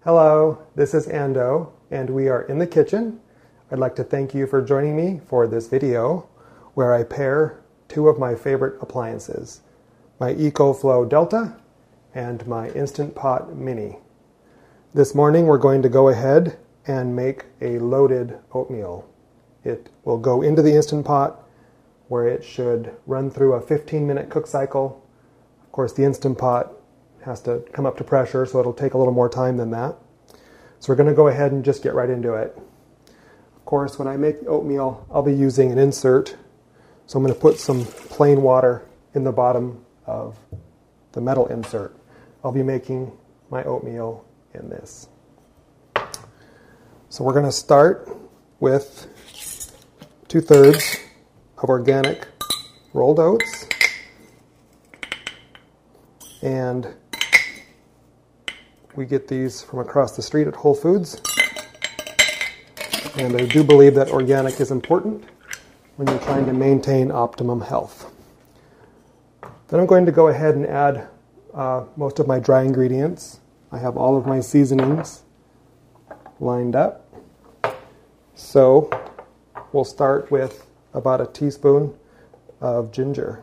Hello, this is Ando, and we are in the kitchen. I'd like to thank you for joining me for this video where I pair two of my favorite appliances, my EcoFlow Delta and my Instant Pot Mini. This morning we're going to go ahead and make a loaded oatmeal. It will go into the Instant Pot where it should run through a 15-minute cook cycle. Of course, the Instant Pot has to come up to pressure, so it'll take a little more time than that. So we're going to go ahead and just get right into it. Of course, when I make oatmeal, I'll be using an insert. So I'm going to put some plain water in the bottom of the metal insert. I'll be making my oatmeal in this. So we're going to start with 2/3 of organic rolled oats. And we get these from across the street at Whole Foods. And I do believe that organic is important when you're trying to maintain optimum health. Then I'm going to go ahead and add most of my dry ingredients. I have all of my seasonings lined up. So we'll start with about a teaspoon of ginger.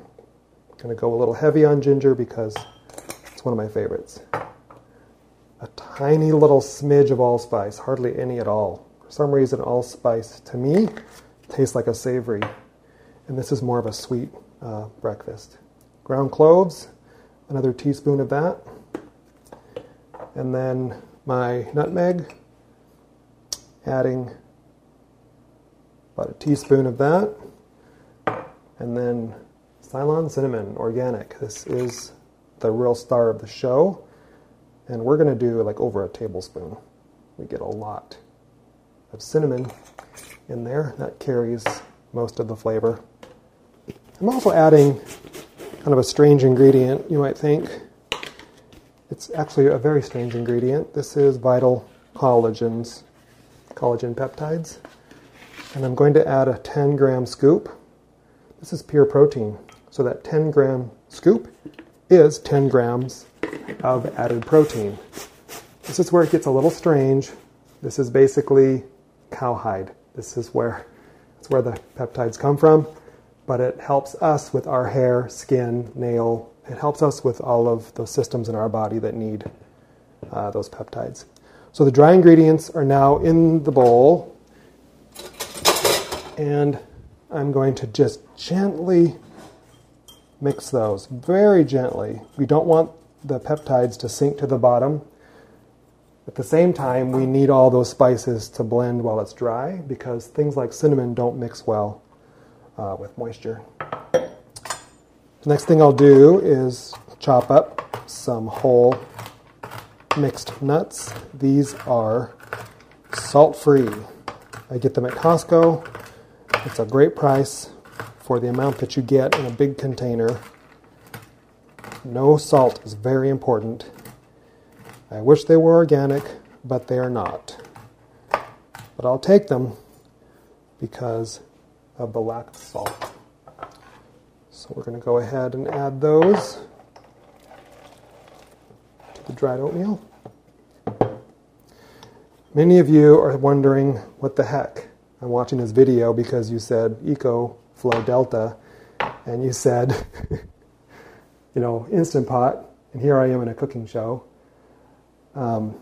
I'm going to go a little heavy on ginger because it's one of my favorites. A tiny little smidge of allspice, hardly any at all. For some reason, allspice to me tastes like a savory, and this is more of a sweet breakfast. Ground cloves, another teaspoon of that, and then my nutmeg, adding about a teaspoon of that, and then Ceylon cinnamon, organic. This is the real star of the show. And we're going to do like over a tablespoon. We get a lot of cinnamon in there. That carries most of the flavor. I'm also adding kind of a strange ingredient, you might think. It's actually a very strange ingredient. This is Vital collagen peptides. And I'm going to add a 10-gram scoop. This is pure protein. So that 10-gram scoop is 10 grams of added protein. This is where it gets a little strange. This is basically cowhide. This is where the peptides come from, but it helps us with our hair, skin, nail. It helps us with all of those systems in our body that need those peptides. So the dry ingredients are now in the bowl, and I'm going to just gently mix those, very gently. We don't want the peptides to sink to the bottom. At the same time, we need all those spices to blend while it's dry because things like cinnamon don't mix well with moisture. The next thing I'll do is chop up some whole mixed nuts. These are salt-free. I get them at Costco. It's a great price for the amount that you get in a big container. No salt is very important. I wish they were organic, but they are not. But I'll take them because of the lack of salt. So we're going to go ahead and add those to the dried oatmeal. Many of you are wondering what the heck. I'm watching this video because you said EcoFlow Delta, and you said Instant Pot, and here I am in a cooking show. We'll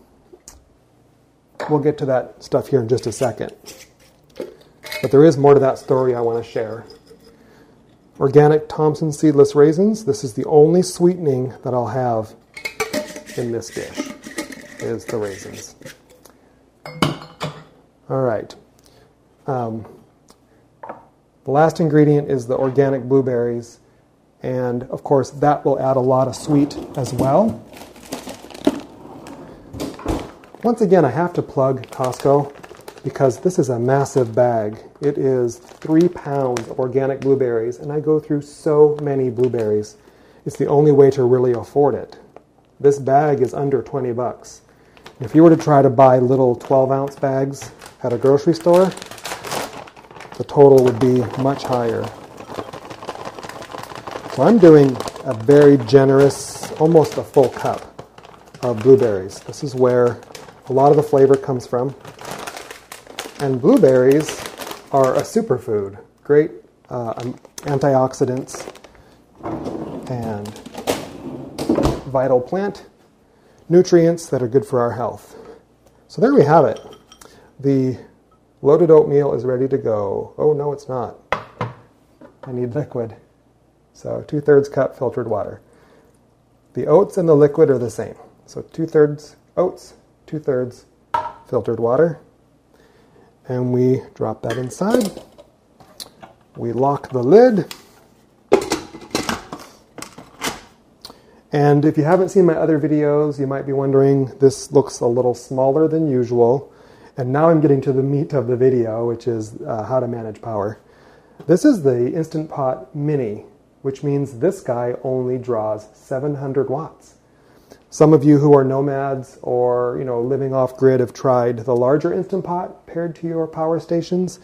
get to that stuff here in just a second. But there is more to that story I want to share. Organic Thompson seedless raisins. This is the only sweetening that I'll have in this dish, is the raisins. All right. The last ingredient is the organic blueberries. And, of course, that will add a lot of sweet as well. Once again, I have to plug Costco because this is a massive bag. It is 3 pounds of organic blueberries, and I go through so many blueberries. It's the only way to really afford it. This bag is under $20. If you were to try to buy little 12-ounce bags at a grocery store, the total would be much higher. So I'm doing a very generous, almost a full cup of blueberries. This is where a lot of the flavor comes from. And blueberries are a superfood. Great antioxidants and vital plant nutrients that are good for our health. So there we have it. The loaded oatmeal is ready to go. Oh, no, it's not. I need liquid. So 2/3 cup filtered water. The oats and the liquid are the same. So 2/3 oats, 2/3 filtered water. And we drop that inside. We lock the lid. And if you haven't seen my other videos, you might be wondering, this looks a little smaller than usual. And now I'm getting to the meat of the video, which is how to manage power. This is the Instant Pot Mini, which means this guy only draws 700 watts. Some of you who are nomads or living off grid have tried the larger Instant Pot paired to your power stations,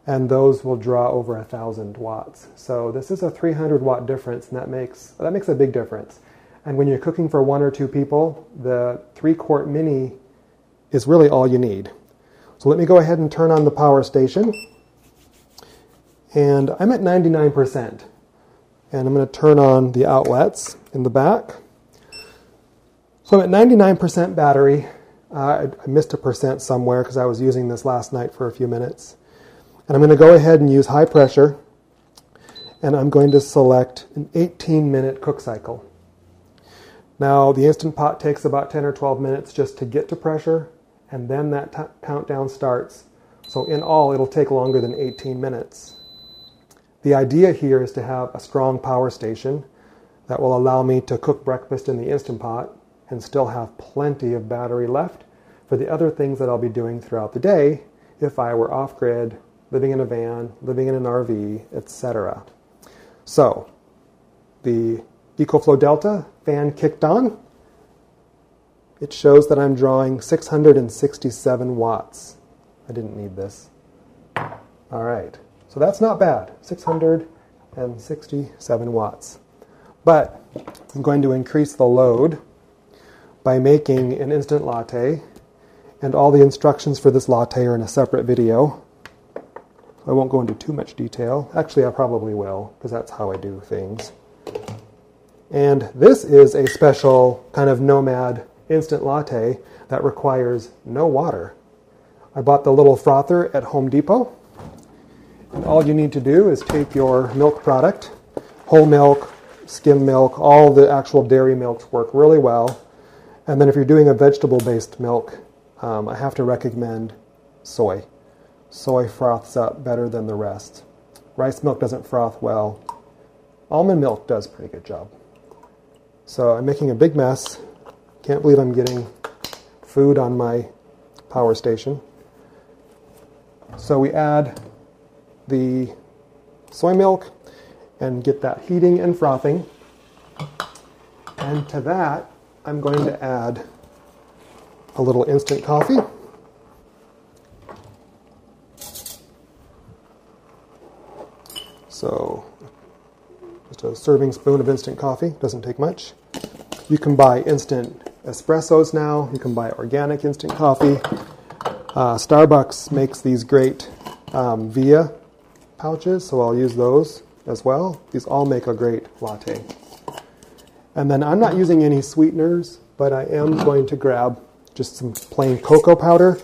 and those will draw over 1,000 watts. So this is a 300 watt difference, and that makes a big difference. And when you're cooking for 1 or 2 people, the 3-quart Mini is really all you need. So let me go ahead and turn on the power station. And I'm at 99%. And I'm going to turn on the outlets in the back. So I'm at 99% battery. I missed a percent somewhere because I was using this last night for a few minutes. And I'm going to go ahead and use high pressure. And I'm going to select an 18-minute cook cycle. Now, the Instant Pot takes about 10 or 12 minutes just to get to pressure, and then that countdown starts. So in all, it'll take longer than 18 minutes. The idea here is to have a strong power station that will allow me to cook breakfast in the Instant Pot and still have plenty of battery left for the other things that I'll be doing throughout the day if I were off-grid, living in a van, living in an RV, etc. So, the EcoFlow Delta fan kicked on. It shows that I'm drawing 667 watts. I didn't need this. All right, so that's not bad, 667 watts. But I'm going to increase the load by making an instant latte, and all the instructions for this latte are in a separate video. I won't go into too much detail. Actually, I probably will, because that's how I do things. And this is a special kind of nomad instant latte that requires no water. I bought the little frother at Home Depot. And all you need to do is take your milk product, whole milk, skim milk, all the actual dairy milks work really well. And then if you're doing a vegetable-based milk, I have to recommend soy. Soy froths up better than the rest. Rice milk doesn't froth well. Almond milk does a pretty good job. So I'm making a big mess. Can't believe I'm getting food on my power station. So we add the soy milk and get that heating and frothing. And to that, I'm going to add a little instant coffee. So just a serving spoon of instant coffee, doesn't take much. You can buy instant espressos now. You can buy organic instant coffee. Starbucks makes these great Via pouches, so I'll use those as well. These all make a great latte. And then I'm not using any sweeteners, but I am going to grab just some plain cocoa powder,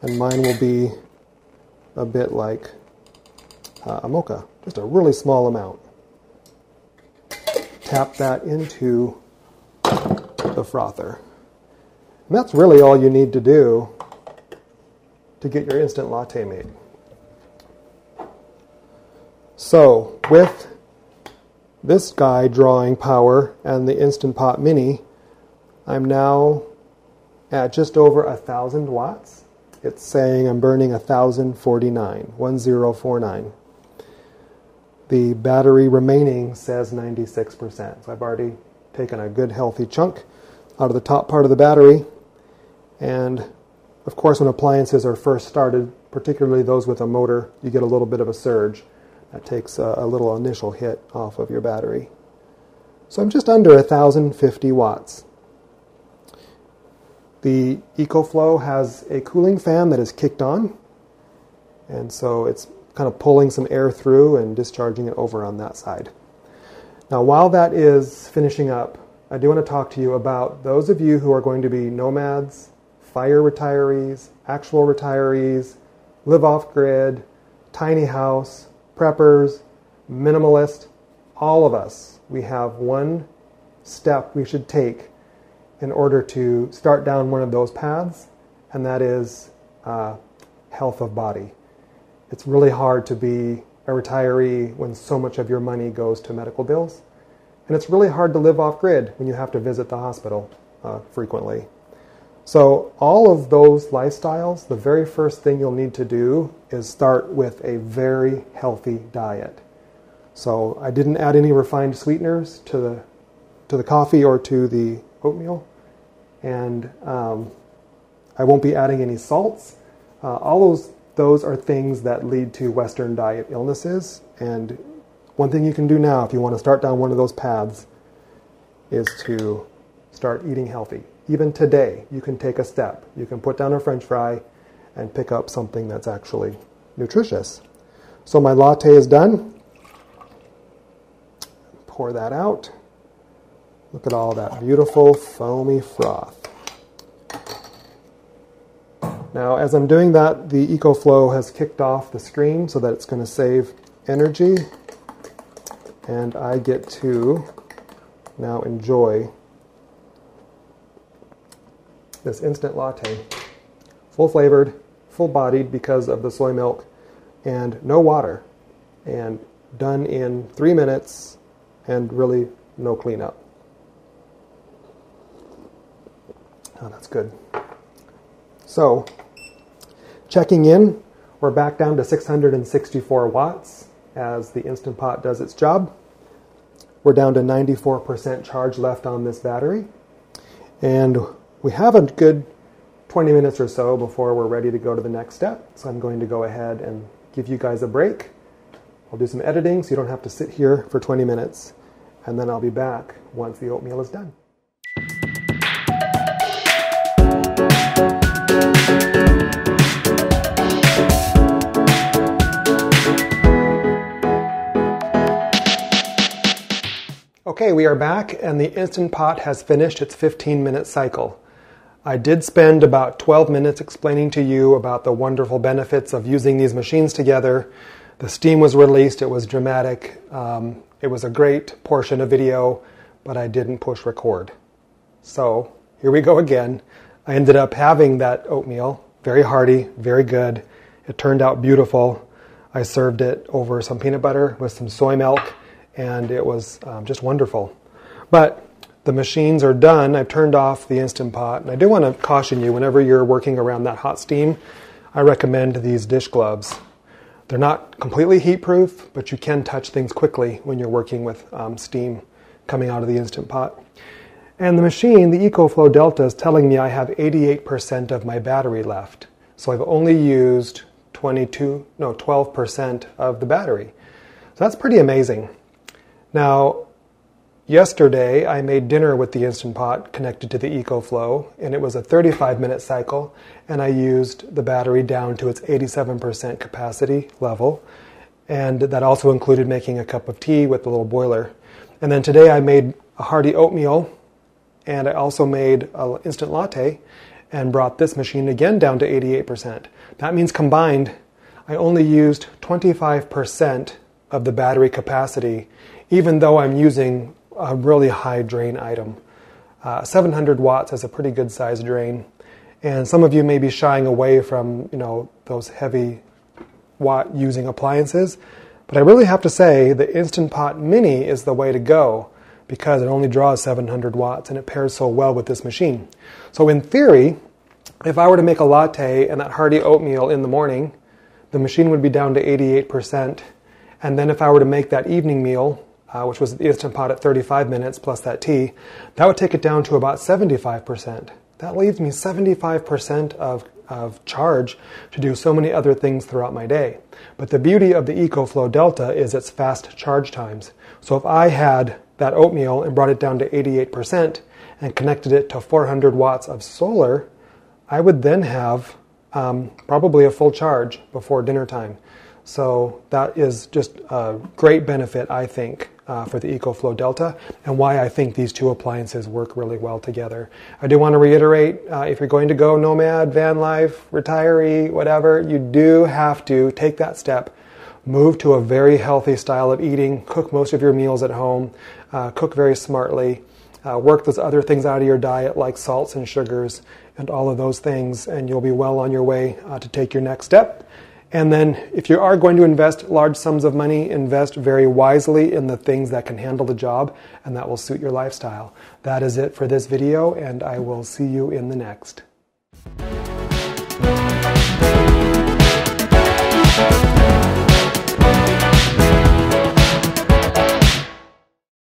and mine will be a bit like a mocha, just a really small amount. Tap that into the frother. And that's really all you need to do to get your instant latte made. So with this guy drawing power and the Instant Pot Mini, I'm now at just over 1,000 watts. It's saying I'm burning 1,049. The battery remaining says 96%. So I've already taken a good healthy chunk out of the top part of the battery. And of course, when appliances are first started, particularly those with a motor, you get a little bit of a surge. That takes a little initial hit off of your battery. So I'm just under 1,050 watts. The EcoFlow has a cooling fan that is kicked on, and so it's kind of pulling some air through and discharging it over on that side. Now, while that is finishing up, I do want to talk to you about those of you who are going to be nomads, fire retirees, actual retirees, live off-grid, tiny house, preppers, minimalist. All of us, we have one step we should take in order to start down one of those paths, and that is health of body. It's really hard to be a retiree when so much of your money goes to medical bills, and it's really hard to live off-grid when you have to visit the hospital frequently. So all of those lifestyles, the very first thing you'll need to do is start with a very healthy diet. So I didn't add any refined sweeteners to the coffee or to the oatmeal, and I won't be adding any salts. All those are things that lead to Western diet illnesses, and one thing you can do now if you want to start down one of those paths is to start eating healthy. Even today, you can take a step. You can put down a French fry and pick up something that's actually nutritious. So my latte is done. Pour that out. Look at all that beautiful foamy froth. Now, as I'm doing that, the EcoFlow has kicked off the screen so that it's going to save energy, and I get to now enjoy this instant latte. Full flavored, full bodied because of the soy milk, and no water, and done in 3 minutes, and really no cleanup. Oh, that's good. So, checking in, we're back down to 664 watts as the Instant Pot does its job. We're down to 94% charge left on this battery, and we have a good 20 minutes or so before we're ready to go to the next step. So I'm going to go ahead and give you guys a break. I'll do some editing so you don't have to sit here for 20 minutes, and then I'll be back once the oatmeal is done. Okay, we are back, and the Instant Pot has finished its 15-minute cycle. I did spend about 12 minutes explaining to you about the wonderful benefits of using these machines together. The steam was released, it was dramatic, it was a great portion of video, but I didn't push record. So, here we go again. I ended up having that oatmeal, very hearty, very good. It turned out beautiful. I served it over some peanut butter with some soy milk, and it was just wonderful. But the machines are done. I've turned off the Instant Pot, and I do want to caution you, whenever you're working around that hot steam, I recommend these dish gloves. They're not completely heat-proof, but you can touch things quickly when you're working with steam coming out of the Instant Pot. And the machine, the EcoFlow Delta, is telling me I have 88% of my battery left. So I've only used 12% of the battery. So that's pretty amazing. Now, yesterday I made dinner with the Instant Pot connected to the EcoFlow, and it was a 35-minute cycle, and I used the battery down to its 87% capacity level, and that also included making a cup of tea with the little boiler. And then today I made a hearty oatmeal, and I also made an instant latte, and brought this machine again down to 88%. That means combined, I only used 25% of the battery capacity, even though I'm using a really high drain item. 700 watts is a pretty good size drain, and some of you may be shying away from those heavy watt using appliances, but I really have to say the Instant Pot Mini is the way to go because it only draws 700 watts and it pairs so well with this machine. So in theory, if I were to make a latte and that hearty oatmeal in the morning, the machine would be down to 88%, and then if I were to make that evening meal, which was the Instant Pot at 35 minutes plus that tea, that would take it down to about 75%. That leaves me 75% of charge to do so many other things throughout my day. But the beauty of the EcoFlow Delta is its fast charge times. So if I had that oatmeal and brought it down to 88% and connected it to 400 watts of solar, I would then have probably a full charge before dinner time. So that is just a great benefit, I think, for the EcoFlow Delta, and why I think these two appliances work really well together. I do want to reiterate, if you're going to go nomad, van life, retiree, whatever, you do have to take that step. Move to a very healthy style of eating, cook most of your meals at home, cook very smartly, work those other things out of your diet like salts and sugars and all of those things, and you'll be well on your way to take your next step. And then if you are going to invest large sums of money, invest very wisely in the things that can handle the job and that will suit your lifestyle. That is it for this video, and I will see you in the next.